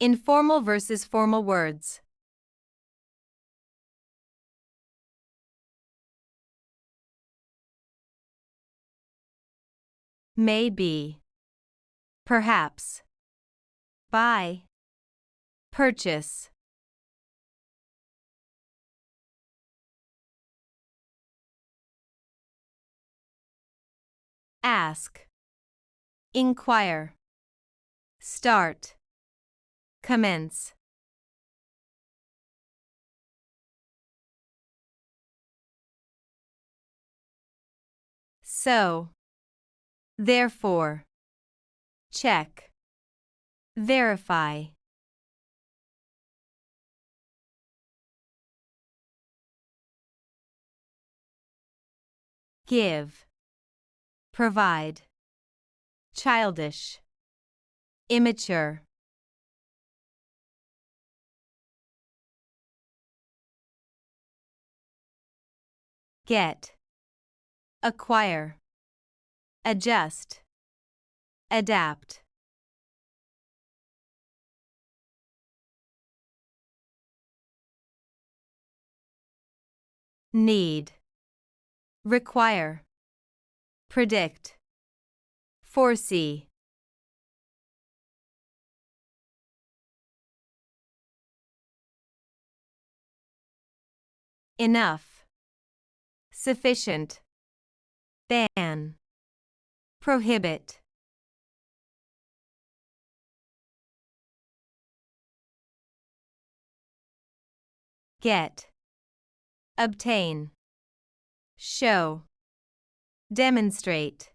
Informal versus formal words. Maybe. Perhaps. Buy. Purchase. Ask. Inquire. Start. Commence. So. Therefore. Check. Verify. Give. Provide. Childish. Immature. Get. Acquire. Adjust. Adapt. Need. Require. Predict. Foresee. Enough. Sufficient. Ban. Prohibit. Get. Obtain. Show. Demonstrate.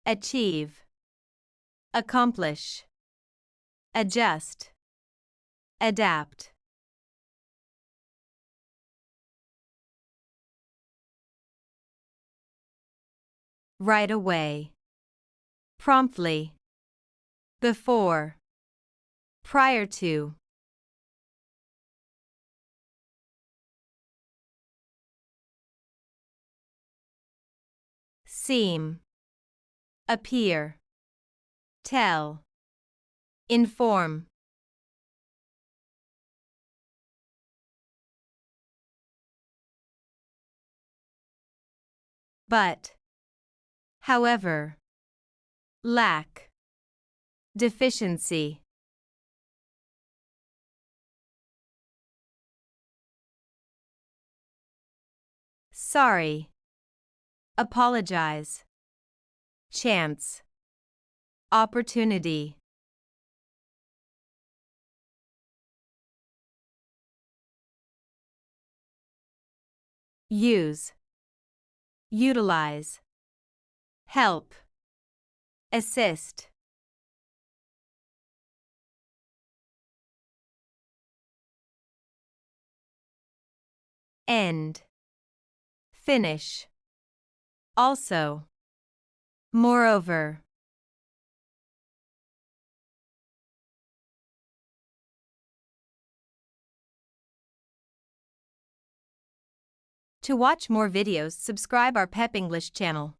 Achieve. Accomplish. Adjust. Adapt. Right away. Promptly. Before. Prior to. Seem. Appear. Tell. Inform. But. However. Lack. Deficiency. Sorry. Apologize. Chance. Opportunity. Use. Utilize. Help. Assist. End. Finish. Also. Moreover. To watch more videos, subscribe our Pep English channel.